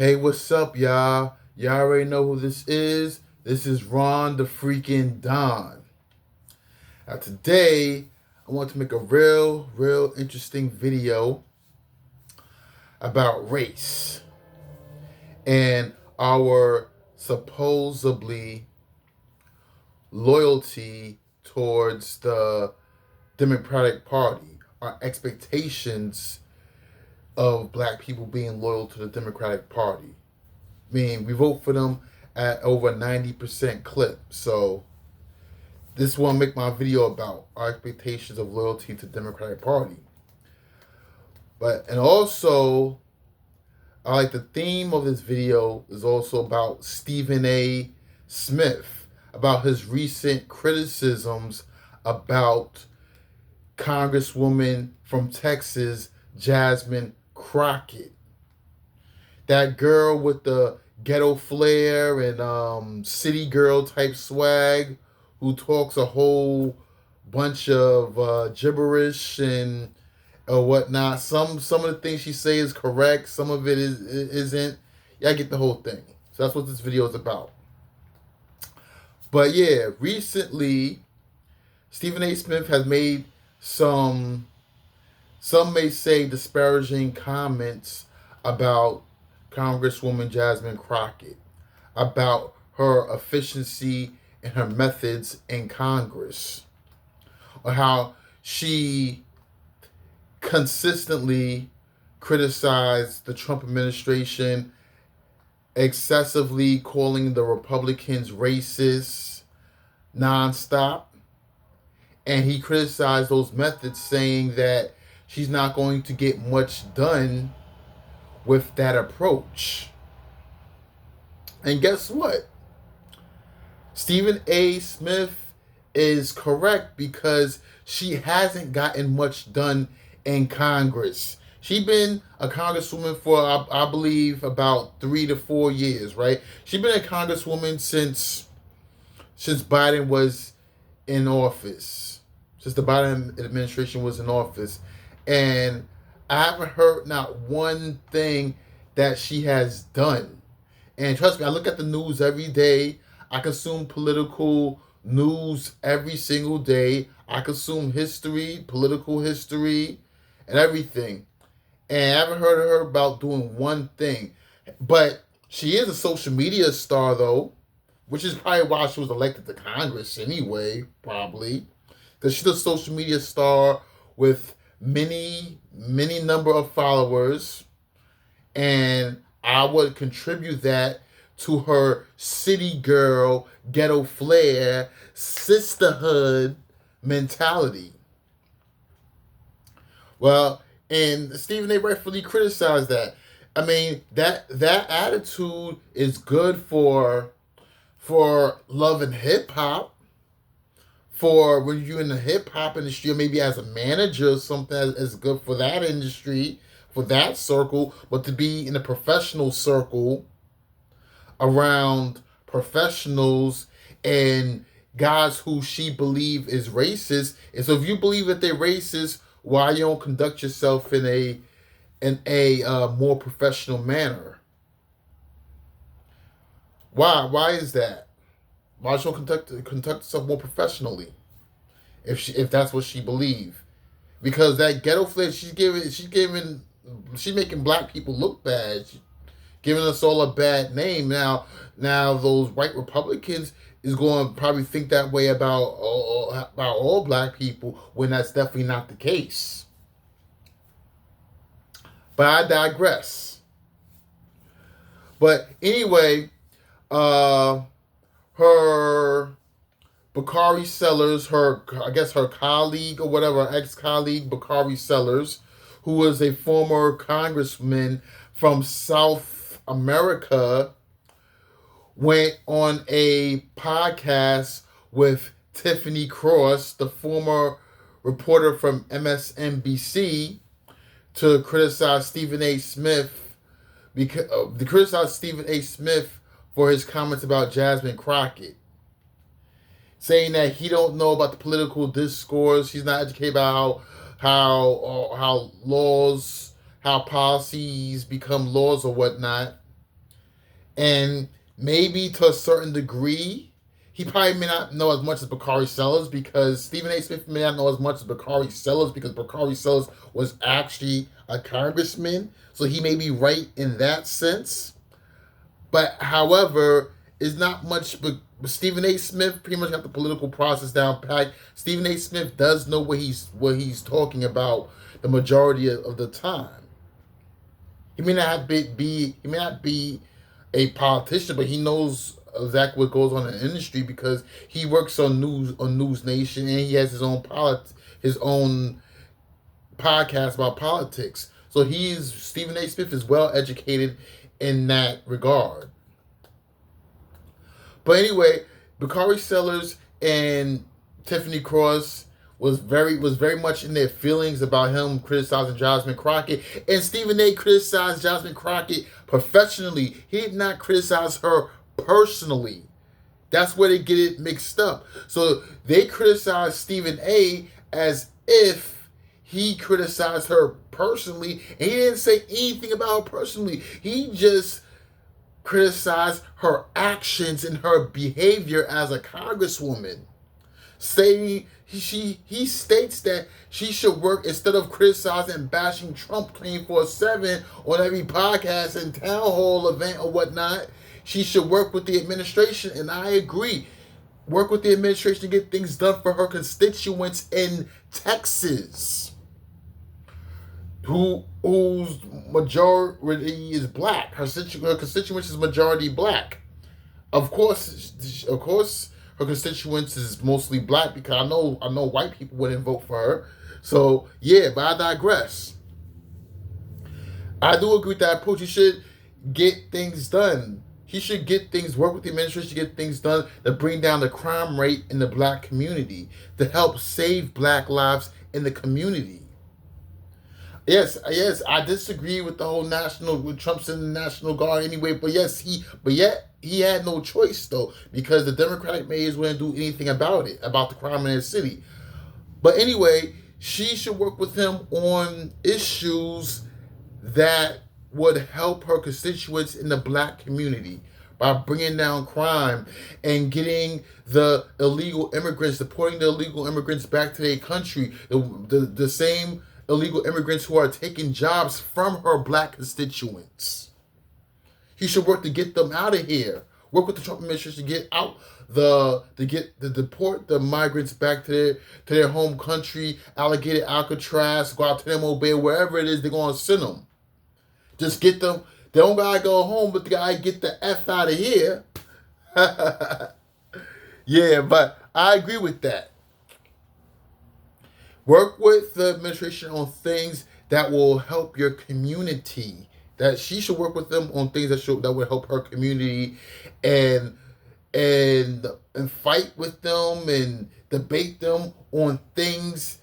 Hey, what's up, y'all? Y'all already know who this is. This is Ron the freaking Don. Now, today, I want to make a real interesting video about race and our supposedly loyalty towards the Democratic Party, our expectations of black people being loyal to the Democratic Party. I mean, we vote for them at over 90% clip. So this will make my video about our expectations of loyalty to the Democratic Party. And also, I like the theme of this video is also about Stephen A. Smith, about his recent criticisms about Congresswoman from Texas, Jasmine Crocket. That girl with the ghetto flair and city girl type swag who talks a whole bunch of gibberish and whatnot. Some of the things she says is correct. Some of it isn't. Yeah, I get the whole thing. So that's what this video is about. But yeah, recently, Stephen A. Smith has made some may say disparaging comments about Congresswoman Jasmine Crocket, about her efficiency and her methods in Congress, or how she consistently criticized the Trump administration, excessively calling the Republicans racist nonstop. And he criticized those methods, saying that she's not going to get much done with that approach. And guess what? Stephen A. Smith is correct, because she hasn't gotten much done in Congress. She's been a congresswoman for, I believe, about 3 to 4 years, right? She's been a congresswoman since Biden was in office, since the Biden administration was in office. And I haven't heard not one thing that she has done. And trust me, I look at the news every day. I consume political news every single day. I consume history, political history, and everything. And I haven't heard of her about doing one thing. But she is a social media star, though, which is probably why she was elected to Congress anyway, probably. Because she's a social media star with many number of followers, and I would contribute that to her city girl, ghetto flair, sisterhood mentality. Well, and Stephen A. rightfully criticized that. I mean, that attitude is good for love and hip hop. For when you're in the hip hop industry, or maybe as a manager or something, is good for that industry, for that circle. But to be in a professional circle around professionals and guys who she believe is racist, and so if you believe that they're racist, why you don't conduct yourself in a more professional manner? Why is that? Why should she conduct herself more professionally, if that's what she believes? Because that ghetto flair she's making black people look bad. She's giving us all a bad name. Now those white Republicans is going to probably think that way about all black people, when that's definitely not the case. But I digress. But anyway, her Bakari Sellers, her colleague or whatever, ex-colleague Bakari Sellers, who was a former congressman from South America, went on a podcast with Tiffany Cross, the former reporter from MSNBC, to criticize Stephen A. Smith, for his comments about Jasmine Crocket, saying that he don't know about the political discourse. He's not educated about how laws, how policies become laws or whatnot. And maybe to a certain degree, he probably may not know as much as Bakari Sellers, because Stephen A. Smith may not know as much as Bakari Sellers, because Bakari Sellers was actually a congressman. So he may be right in that sense. But however, it's not much. But Stephen A. Smith pretty much got the political process down pat. Stephen A. Smith does know what he's talking about the majority of the time. He may not be a politician, but he knows exactly what goes on in the industry, because he works on News Nation, and he has his own podcast about politics. So Stephen A. Smith is well educated in that regard. But anyway, Bakari Sellers and Tiffany Cross was very much in their feelings about him criticizing Jasmine Crocket. And Stephen A. criticized Jasmine Crocket professionally. He did not criticize her personally. That's where they get it mixed up. So they criticize Stephen A. as if he criticized her personally, and he didn't say anything about her personally. He just criticized her actions and her behavior as a congresswoman. Saying he states that she should work, instead of criticizing and bashing Trump 24/7 on every podcast and town hall event or whatnot, she should work with the administration. And I agree. Work with the administration to get things done for her constituents in Texas, whose majority is black. Her constituents is majority black. Of course, her constituents is mostly black, because I know white people wouldn't vote for her. So yeah, but I digress. I do agree with that approach. He should get things done. He should work with the administration to get things done to bring down the crime rate in the black community, to help save black lives in the community. Yes, I disagree with the whole with Trump's in the National Guard anyway, but yet he had no choice though, because the Democratic mayors wouldn't do anything about the crime in the city. But anyway, she should work with him on issues that would help her constituents in the black community, by bringing down crime and getting the illegal immigrants, deporting the illegal immigrants back to their country, the same illegal immigrants who are taking jobs from her black constituents. He should work to get them out of here. Work with the Trump administration to deport the migrants back to their home country, Alligator, Alcatraz, Guantanamo Bay, wherever it is they're going to send them. Just get them. They don't gotta go home, but they gotta get the F out of here. Yeah, but I agree with that. Work with the administration on things that will help your community. That she should work with them on things that would help her community, and fight with them and debate them on things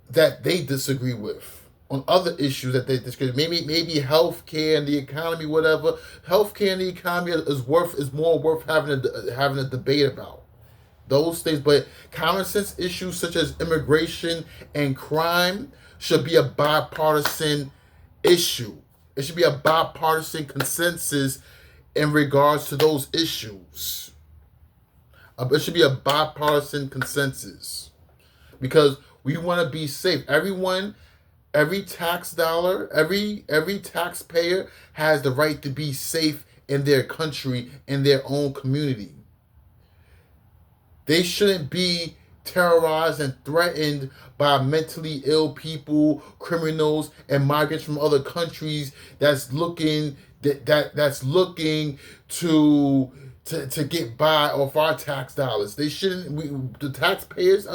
that they disagree with, on other issues that they disagree. Maybe healthcare and the economy, whatever. Healthcare and the economy is more worth having a debate about. Those things, but common sense issues such as immigration and crime should be a bipartisan issue. It should be a bipartisan consensus in regards to those issues. It should be a bipartisan consensus, because we want to be safe. Every tax dollar, every taxpayer has the right to be safe in their country, in their own community. They shouldn't be terrorized and threatened by mentally ill people, criminals, and migrants from other countries that's looking to get by off our tax dollars. They shouldn't. Our taxpayers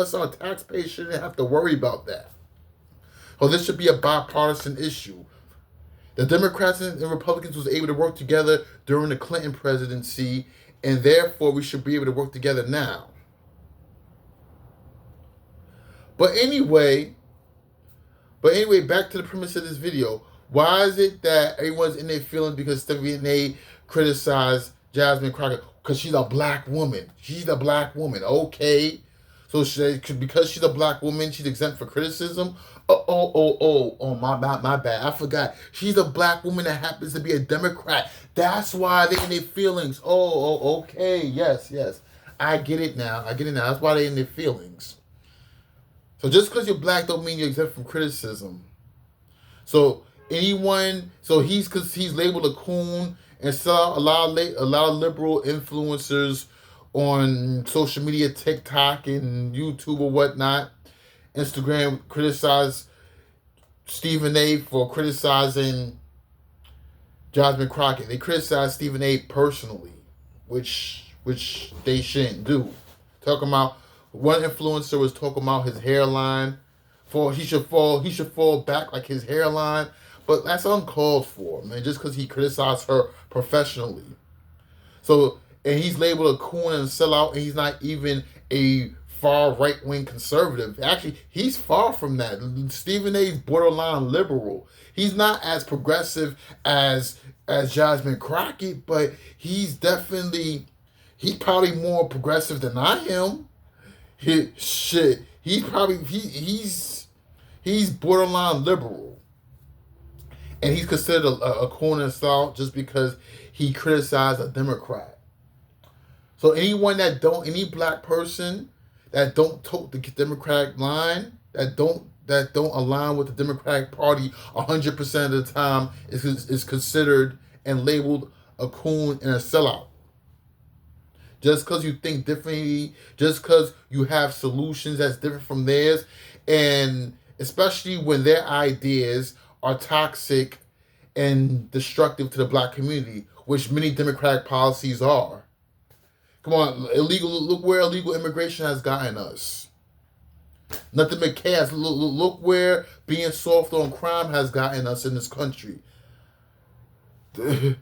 shouldn't have to worry about that. So this should be a bipartisan issue. The Democrats and Republicans was able to work together during the Clinton presidency, and therefore we should be able to work together now. But anyway, back to the premise of this video. Why is it that everyone's in their feelings because Stephen A. criticized Jasmine Crocket? Because she's a black woman. She's a black woman. Okay. So because she's a black woman, she's exempt for criticism? My bad. I forgot. She's a black woman that happens to be a Democrat. That's why they in their feelings. Okay. Yes. I get it now. That's why they in their feelings. So just because you're black don't mean you're exempt from criticism. So cause he's labeled a coon, and so a lot of liberal influencers on social media, TikTok and YouTube or whatnot, Instagram, criticize Stephen A. for criticizing Jasmine Crocket. They criticize Stephen A. personally, which they shouldn't do. Talking about one influencer was talking about his hairline. He should fall back like his hairline, but that's uncalled for, man. Just because he criticized her professionally. So, and he's labeled a coon and a sellout, and he's not even a far right wing conservative. Actually, he's far from that. Stephen A. is borderline liberal. He's not as progressive as Jasmine Crocket, but he's probably more progressive than I am. He's borderline liberal, and he's considered a corner assault just because he criticized a Democrat. So any black person that don't tote the Democratic line, that don't align with the Democratic Party 100% of the time is considered and labeled a coon and a sellout. Just because you think differently, just because you have solutions that's different from theirs, and especially when their ideas are toxic and destructive to the black community, which many Democratic policies are. Come on, look where illegal immigration has gotten us. Nothing but chaos. Look where being soft on crime has gotten us in this country. It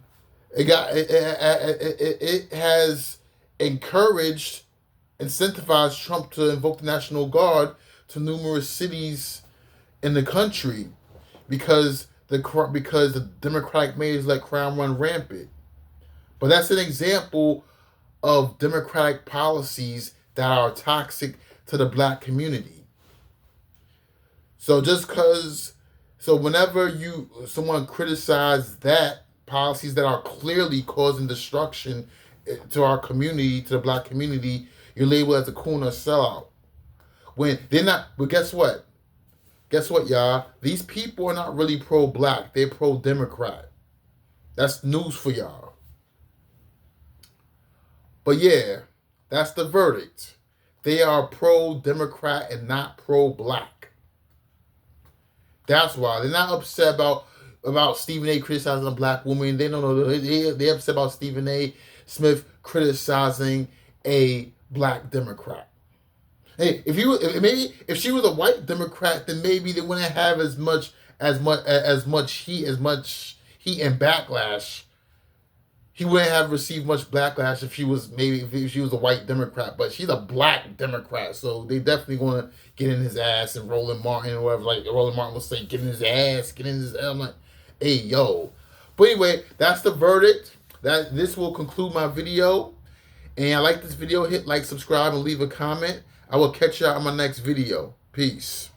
has encouraged, incentivized Trump to invoke the National Guard to numerous cities in the country because the Democratic mayors let crime run rampant. But that's an example of Democratic policies that are toxic to the black community. So whenever someone criticizes that policies that are clearly causing destruction to our community, to the black community, you're labeled as a coon or sellout. When they're not, but guess what? Guess what, y'all? These people are not really pro-black. They're pro-Democrat. That's news for y'all. But yeah, that's the verdict. They are pro-Democrat and not pro-black. That's why they're not upset about Stephen A. criticizing a black woman. They're upset about Stephen A. Smith criticizing a black Democrat. Hey, if she was a white Democrat, then maybe they wouldn't have as much heat and backlash. He wouldn't have received much backlash if she was a white Democrat, but she's a black Democrat, so they definitely going to get in his ass. And Roland Martin or whatever, like Roland Martin will say, get in his ass. I'm like, hey, yo. But anyway, that's the verdict. This will conclude my video. And I like this video, hit like, subscribe, and leave a comment. I will catch y'all on my next video. Peace.